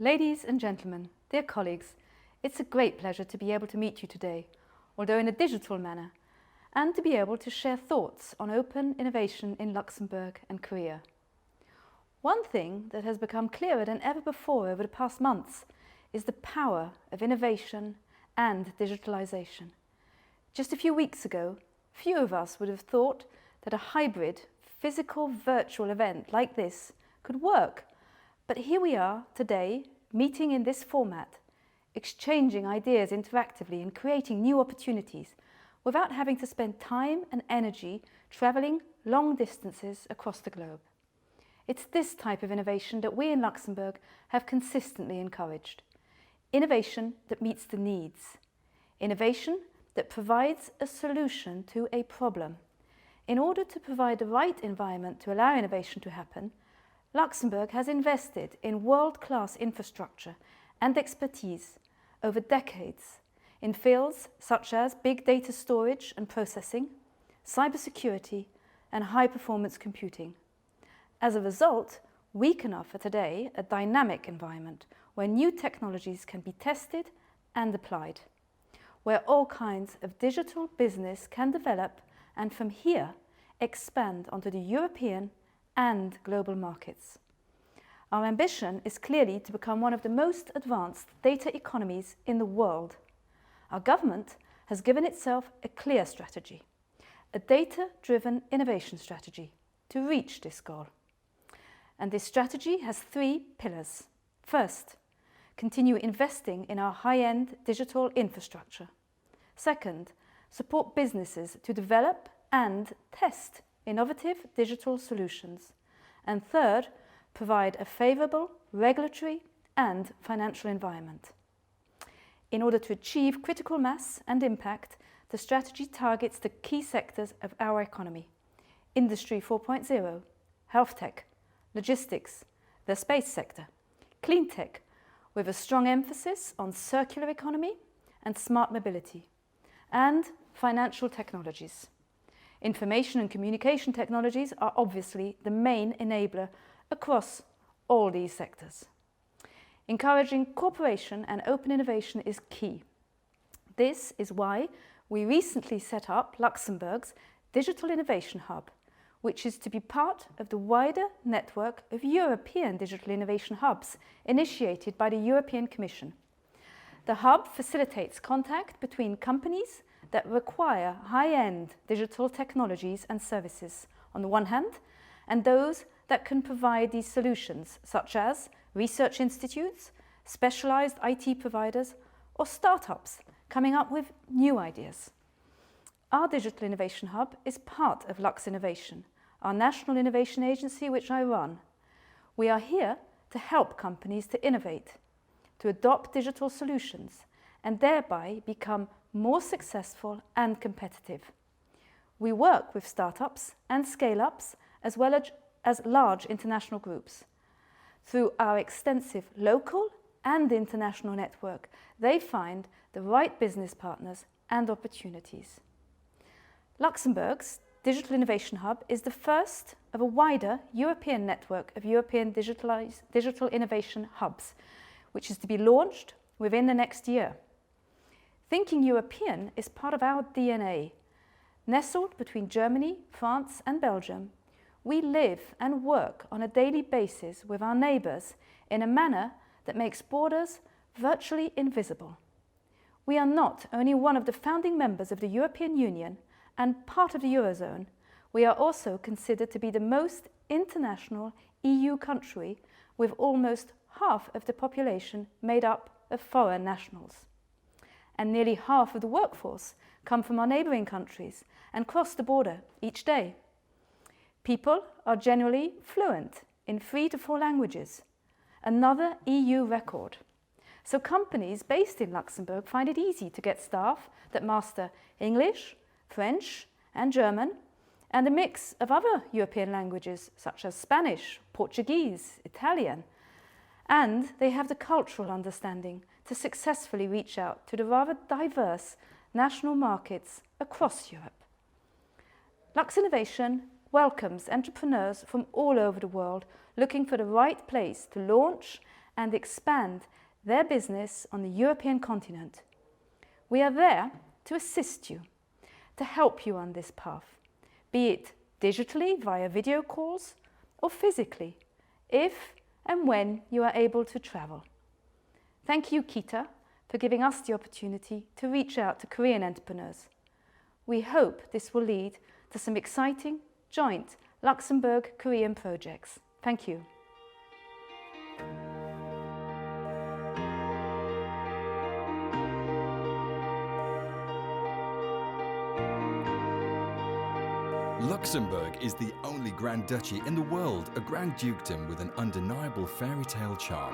Ladies and gentlemen, dear colleagues, it's a great pleasure to be able to meet you today, although in a digital manner, and to be able to share thoughts on open innovation in Luxembourg and Korea. One thing that has become clearer than ever before over the past months is the power of innovation and digitalization. Just a few weeks ago, few of us would have thought that a hybrid, physical virtual event like this could work. But here we are today, meeting in this format, exchanging ideas interactively and creating new opportunities without having to spend time and energy travelling long distances across the globe. It's this type of innovation that we in Luxembourg have consistently encouraged. Innovation that meets the needs. Innovation that provides a solution to a problem. In order to provide the right environment to allow innovation to happen, Luxembourg has invested in world-class infrastructure and expertise over decades in fields such as big data storage and processing, cybersecurity, and high-performance computing. As a result, we can offer today a dynamic environment where new technologies can be tested and applied, where all kinds of digital business can develop and from here expand onto the European and global markets. Our ambition is clearly to become one of the most advanced data economies in the world. Our government has given itself a clear strategy, a data-driven innovation strategy to reach this goal. And this strategy has 3 pillars. First, continue investing in our high-end digital infrastructure. Second, support businesses to develop and test innovative digital solutions. And third, provide a favourable regulatory and financial environment. In order to achieve critical mass and impact, the strategy targets the key sectors of our economy: Industry 4.0, health tech, logistics, the space sector, clean tech, with a strong emphasis on circular economy and smart mobility, and financial technologies. Information and communication technologies are obviously the main enabler across all these sectors. Encouraging cooperation and open innovation is key. This is why we recently set up Luxembourg's Digital Innovation Hub, which is to be part of the wider network of European digital innovation hubs initiated by the European Commission. The hub facilitates contact between companies that require high-end digital technologies and services on the one hand, and those that can provide these solutions, such as research institutes, specialized IT providers, or startups coming up with new ideas. Our Digital Innovation Hub is part of Luxinnovation, our national innovation agency which I run. We are here to help companies to innovate, to adopt digital solutions, and thereby become more successful and competitive. We work with startups and scale-ups as well as large international groups. Through our extensive local and international network, they find the right business partners and opportunities. Luxembourg's Digital Innovation Hub is the first of a wider European network of European digital innovation hubs, which is to be launched within the next year. Thinking European is part of our DNA. Nestled between Germany, France and Belgium, we live and work on a daily basis with our neighbours in a manner that makes borders virtually invisible. We are not only one of the founding members of the European Union and part of the Eurozone, we are also considered to be the most international EU country with almost half of the population made up of foreign nationals. And nearly half of the workforce come from our neighbouring countries and cross the border each day. People are generally fluent in 3 to 4 languages, another EU record. So companies based in Luxembourg find it easy to get staff that master English, French and German, and a mix of other European languages such as Spanish, Portuguese, Italian, and they have the cultural understanding to successfully reach out to the rather diverse national markets across Europe. Luxinnovation welcomes entrepreneurs from all over the world looking for the right place to launch and expand their business on the European continent. We are there to assist you, to help you on this path, be it digitally via video calls or physically, if and when you are able to travel. Thank you, Kita, for giving us the opportunity to reach out to Korean entrepreneurs. We hope this will lead to some exciting joint Luxembourg-Korean projects. Thank you. Luxembourg is the only Grand Duchy in the world, a Grand Dukedom with an undeniable fairy tale charm.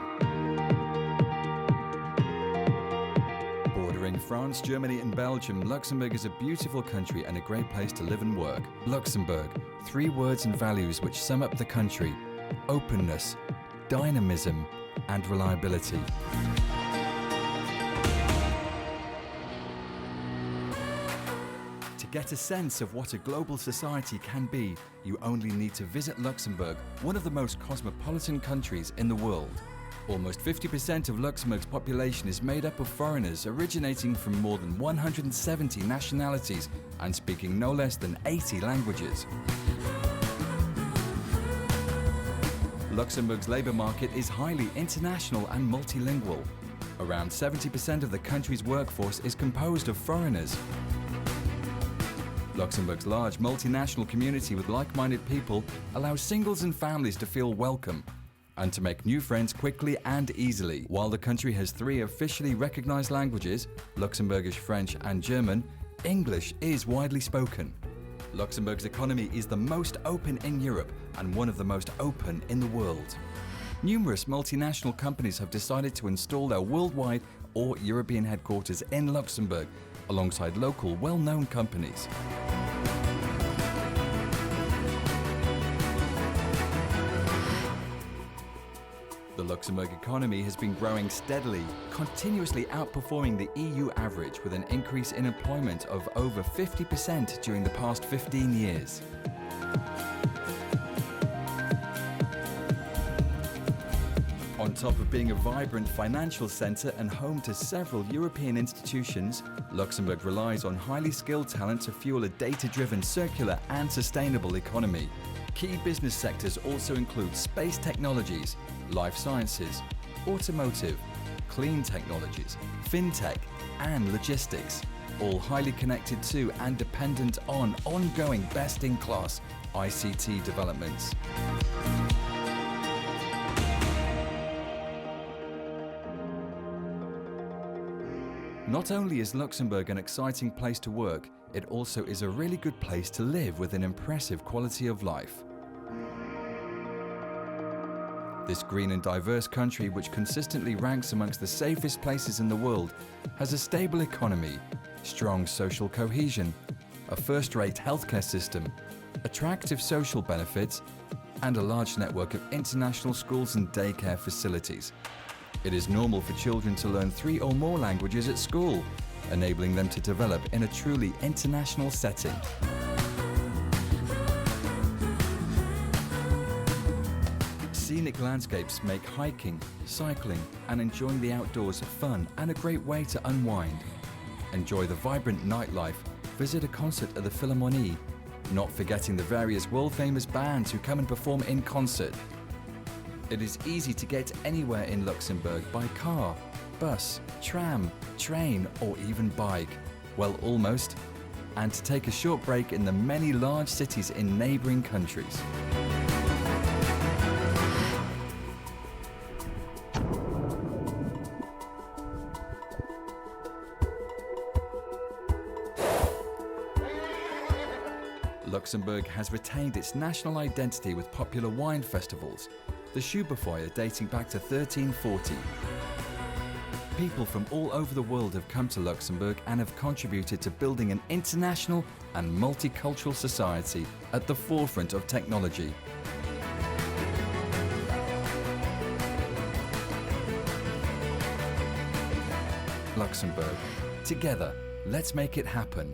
Bordering France, Germany and Belgium, Luxembourg is a beautiful country and a great place to live and work. Luxembourg, 3 words and values which sum up the country: openness, dynamism and reliability. To get a sense of what a global society can be, you only need to visit Luxembourg, one of the most cosmopolitan countries in the world. Almost 50% of Luxembourg's population is made up of foreigners originating from more than 170 nationalities and speaking no less than 80 languages. Luxembourg's labour market is highly international and multilingual. Around 70% of the country's workforce is composed of foreigners. Luxembourg's large multinational community with like-minded people allows singles and families to feel welcome and to make new friends quickly and easily. While the country has 3 officially recognized languages, Luxembourgish, French and German, English is widely spoken. Luxembourg's economy is the most open in Europe and one of the most open in the world. Numerous multinational companies have decided to install their worldwide or European headquarters in Luxembourg, alongside local well-known companies. The Luxembourg economy has been growing steadily, continuously outperforming the EU average with an increase in employment of over 50% during the past 15 years. On top of being a vibrant financial centre and home to several European institutions, Luxembourg relies on highly skilled talent to fuel a data-driven, circular and sustainable economy. Key business sectors also include space technologies, life sciences, automotive, clean technologies, fintech and logistics, all highly connected to and dependent on ongoing best-in-class ICT developments. Not only is Luxembourg an exciting place to work, it also is a really good place to live with an impressive quality of life. This green and diverse country, which consistently ranks amongst the safest places in the world, has a stable economy, strong social cohesion, a first-rate healthcare system, attractive social benefits, and a large network of international schools and daycare facilities. It is normal for children to learn 3 or more languages at school, enabling them to develop in a truly international setting. Scenic landscapes make hiking, cycling, and enjoying the outdoors fun and a great way to unwind. Enjoy the vibrant nightlife, visit a concert at the Philharmonie, not forgetting the various world-famous bands who come and perform in concert. It is easy to get anywhere in Luxembourg by car, bus, tram, train, or even bike. Well, almost. And to take a short break in the many large cities in neighbouring countries. Luxembourg has retained its national identity with popular wine festivals, the Schuberfeuer dating back to 1340. People from all over the world have come to Luxembourg and have contributed to building an international and multicultural society at the forefront of technology. Luxembourg. Together, let's make it happen.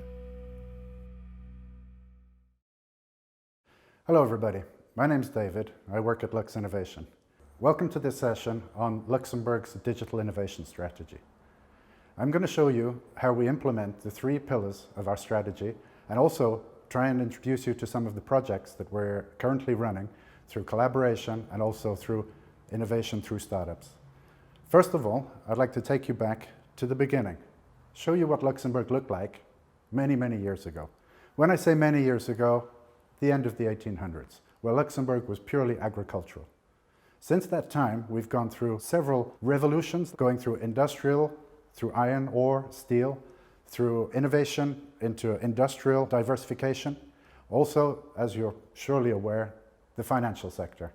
Hello everybody, my name's David. I work at Luxinnovation. Welcome to this session on Luxembourg's digital innovation strategy. I'm going to show you how we implement the 3 pillars of our strategy and also try and introduce you to some of the projects that we're currently running through collaboration and also through innovation through startups. First of all, I'd like to take you back to the beginning, show you what Luxembourg looked like many, many years ago. When I say many years ago, the end of the 1800s, where Luxembourg was purely agricultural. Since that time, we've gone through several revolutions, going through industrial, through iron ore, steel, through innovation into industrial diversification. Also, as you're surely aware, the financial sector.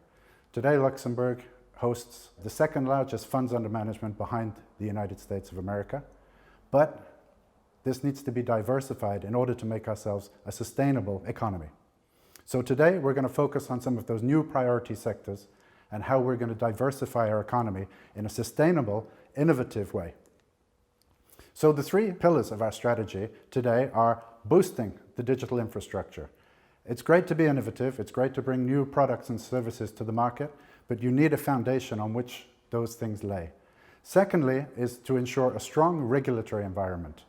Today, Luxembourg hosts the 2nd largest funds under management behind the United States of America. But this needs to be diversified in order to make ourselves a sustainable economy. So today, we're going to focus on some of those new priority sectors and how we're going to diversify our economy in a sustainable, innovative way. So the 3 pillars of our strategy today are boosting the digital infrastructure. It's great to be innovative, it's great to bring new products and services to the market, but you need a foundation on which those things lay. Secondly is to ensure a strong regulatory environment.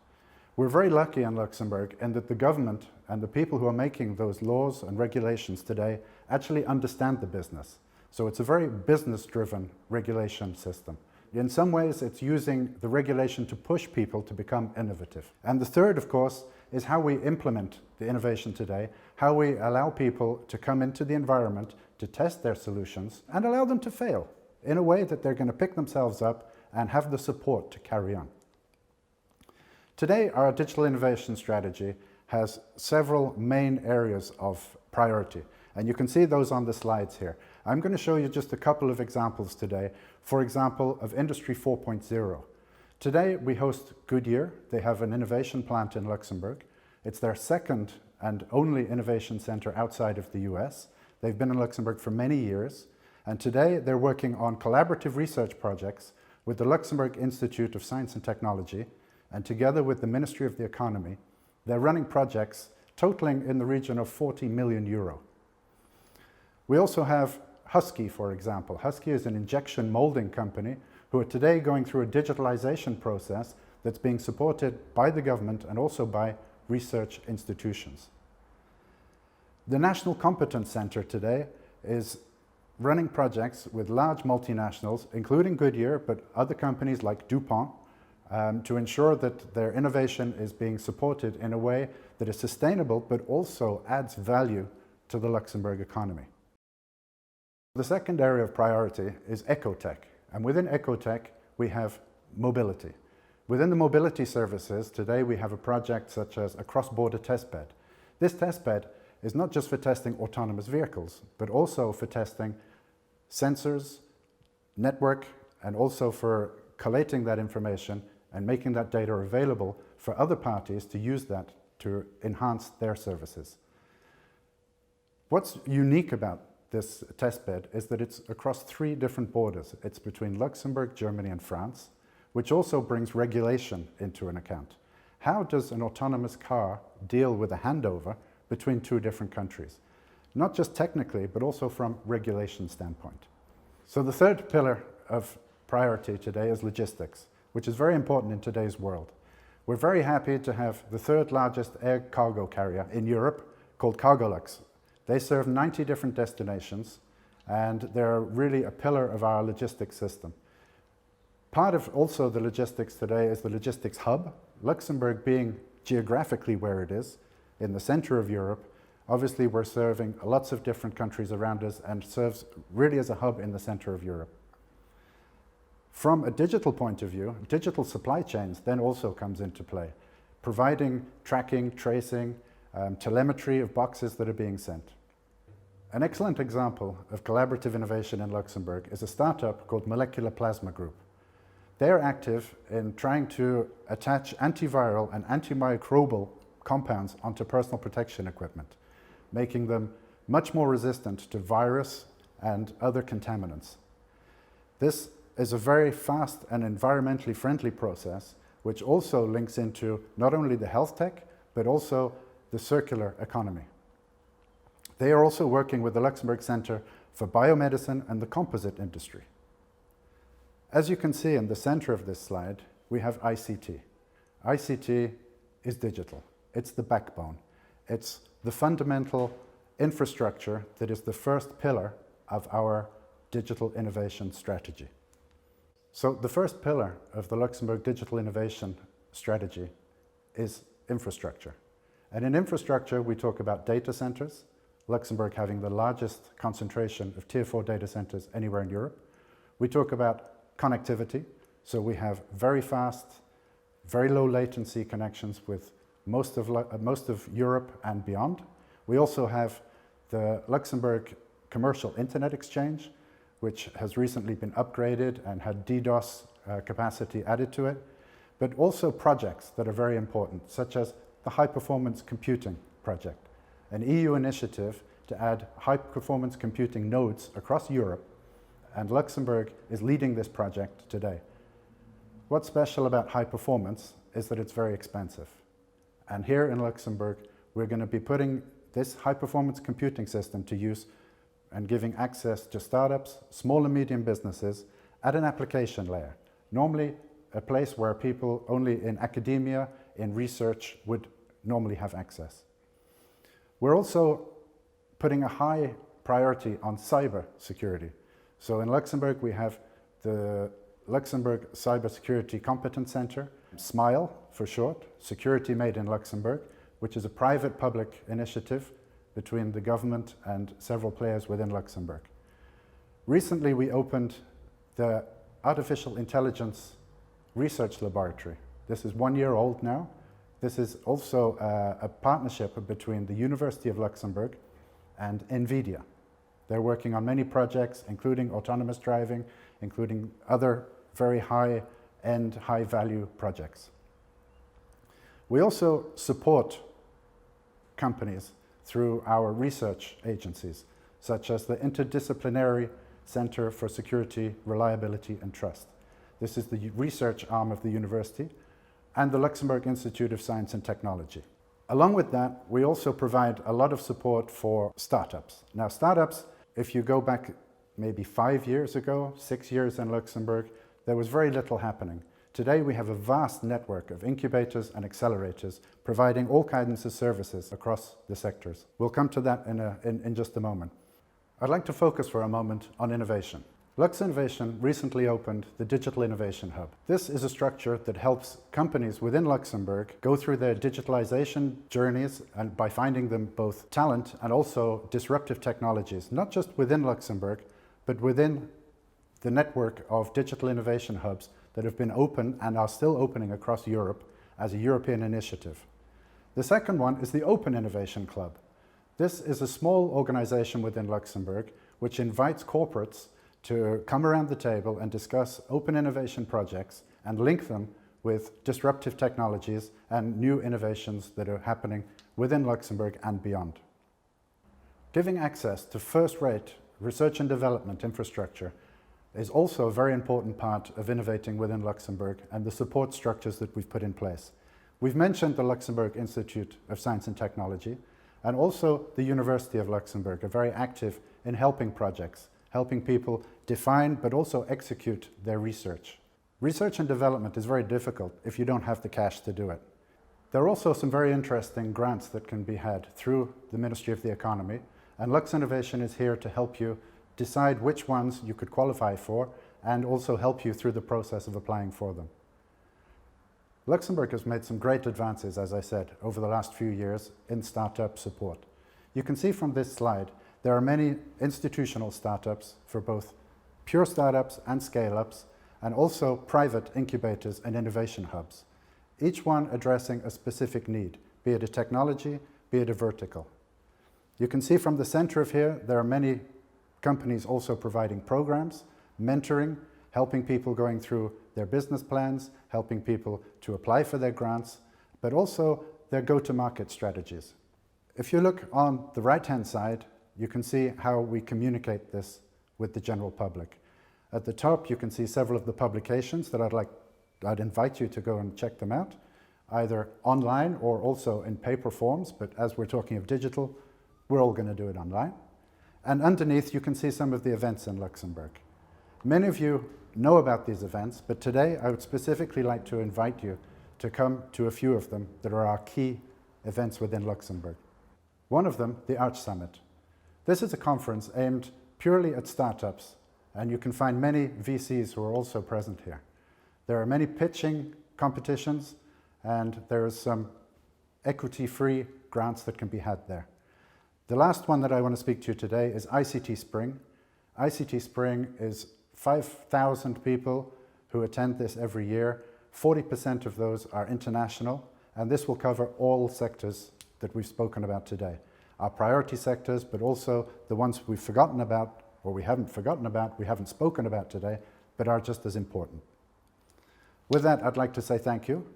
We're very lucky in Luxembourg in that the government and the people who are making those laws and regulations today actually understand the business. So it's a very business-driven regulation system. In some ways, it's using the regulation to push people to become innovative. And the third, of course, is how we implement the innovation today, how we allow people to come into the environment to test their solutions and allow them to fail in a way that they're going to pick themselves up and have the support to carry on. Today, our digital innovation strategy has several main areas of priority, and you can see those on the slides here. I'm going to show you just a couple of examples today, for example, of Industry 4.0. Today, we host Goodyear. They have an innovation plant in Luxembourg. It's their 2nd and only innovation center outside of the US. They've been in Luxembourg for many years, and today they're working on collaborative research projects with the Luxembourg Institute of Science and Technology, and together with the Ministry of the Economy, they're running projects totaling in the region of 40 million euro. We also have Husky, for example. Husky is an injection molding company who are today going through a digitalization process that's being supported by the government and also by research institutions. The National Competence Center today is running projects with large multinationals, including Goodyear, but other companies like DuPont, to ensure that their innovation is being supported in a way that is sustainable, but also adds value to the Luxembourg economy. The second area of priority is Ecotec, and within Ecotec we have mobility. Within the mobility services, today we have a project such as a cross-border testbed. This testbed is not just for testing autonomous vehicles, but also for testing sensors, network, and also for collating that information and making that data available for other parties to use that to enhance their services. What's unique about this testbed is that it's across 3 different borders. It's between Luxembourg, Germany, and France, which also brings regulation into an account. How does an autonomous car deal with a handover between 2 different countries? Not just technically, but also from regulation standpoint. So the third pillar of priority today is logistics, which is very important in today's world. We're very happy to have the 3rd largest air cargo carrier in Europe called Cargolux. They serve 90 different destinations, and they're really a pillar of our logistics system. Part of also the logistics today is the logistics hub. Luxembourg being geographically where it is, in the center of Europe, obviously we're serving lots of different countries around us and serves really as a hub in the center of Europe. From a digital point of view, digital supply chains then also comes into play, providing tracking, tracing, telemetry of boxes that are being sent. An excellent example of collaborative innovation in Luxembourg is a startup called Molecular Plasma Group. They're active in trying to attach antiviral and antimicrobial compounds onto personal protection equipment, making them much more resistant to virus and other contaminants. This is a very fast and environmentally friendly process, which also links into not only the health tech, but also the circular economy. They are also working with the Luxembourg Center for biomedicine and the composite industry. As you can see in the center of this slide, we have ICT. ICT is digital. It's the backbone. It's the fundamental infrastructure that is the first pillar of our digital innovation strategy. So the first pillar of the Luxembourg digital innovation strategy is infrastructure. And in infrastructure, we talk about data centers, Luxembourg having the largest concentration of Tier 4 data centers anywhere in Europe. We talk about connectivity, so we have very fast, very low latency connections with most of Europe and beyond. We also have the Luxembourg Commercial Internet Exchange, which has recently been upgraded and had DDoS capacity added to it, but also projects that are very important, such as the High Performance Computing Project, an EU initiative to add high-performance computing nodes across Europe, and Luxembourg is leading this project today. What's special about high performance is that it's very expensive. And here in Luxembourg, we're going to be putting this high-performance computing system to use and giving access to startups, small and medium businesses at an application layer. Normally, a place where people only in academia, in research, would normally have access. We're also putting a high priority on cyber security. So in Luxembourg, we have the Luxembourg Cybersecurity Competence Center, SMILE for short, Security Made in Luxembourg, which is a private-public initiative between the government and several players within Luxembourg. Recently, we opened the Artificial Intelligence Research Laboratory. This is 1 year old now. This is also a partnership between the University of Luxembourg and NVIDIA. They're working on many projects, including autonomous driving, including other very high-end, high-value projects. We also support companies through our research agencies, such as the Interdisciplinary Center for Security, Reliability and Trust. This is the research arm of the university, and the Luxembourg Institute of Science and Technology. Along with that, we also provide a lot of support for startups. Now, startups, if you go back maybe 5 years ago, 6 years in Luxembourg, there was very little happening. Today, we have a vast network of incubators and accelerators providing all kinds of services across the sectors. We'll come to that in just a moment. I'd like to focus for a moment on innovation. Luxinnovation recently opened the Digital Innovation Hub. This is a structure that helps companies within Luxembourg go through their digitalization journeys and by finding them both talent and also disruptive technologies, not just within Luxembourg, but within the network of digital innovation hubs that have been open and are still opening across Europe as a European initiative. The second one is the Open Innovation Club. This is a small organization within Luxembourg which invites corporates to come around the table and discuss open innovation projects and link them with disruptive technologies and new innovations that are happening within Luxembourg and beyond. Giving access to first-rate research and development infrastructure is also a very important part of innovating within Luxembourg and the support structures that we've put in place. We've mentioned the Luxembourg Institute of Science and Technology, and also the University of Luxembourg are very active in helping projects, helping people define but also execute their research. Research and development is very difficult if you don't have the cash to do it. There are also some very interesting grants that can be had through the Ministry of the Economy, and Luxinnovation is here to help you decide which ones you could qualify for and also help you through the process of applying for them. Luxembourg has made some great advances, as I said, over the last few years in startup support. You can see from this slide there are many institutional startups for both pure startups and scale-ups, and also private incubators and innovation hubs, each one addressing a specific need, be it a technology, be it a vertical. You can see from the center of here, there are many companies also providing programs, mentoring, helping people going through their business plans, helping people to apply for their grants, but also their go-to-market strategies. If you look on the right-hand side, you can see how we communicate this with the general public. At the top, you can see several of the publications that I'd invite you to go and check them out, either online or also in paper forms, but as we're talking of digital, we're all going to do it online. And underneath you can see some of the events in Luxembourg. Many of you know about these events, but today I would specifically like to invite you to come to a few of them that are our key events within Luxembourg. One of them, the Arch Summit. This is a conference aimed purely at startups, and you can find many VCs who are also present here. There are many pitching competitions, and there is some equity-free grants that can be had there. The last one that I want to speak to you today is ICT Spring. ICT Spring is 5,000 people who attend this every year. 40% of those are international, and this will cover all sectors that we've spoken about today. Our priority sectors, but also the ones we've forgotten about, or we haven't forgotten about, we haven't spoken about today, but are just as important. With that, I'd like to say thank you.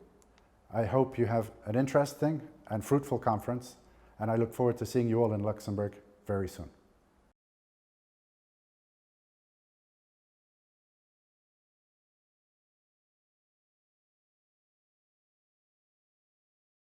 I hope you have an interesting and fruitful conference, and I look forward to seeing you all in Luxembourg very soon.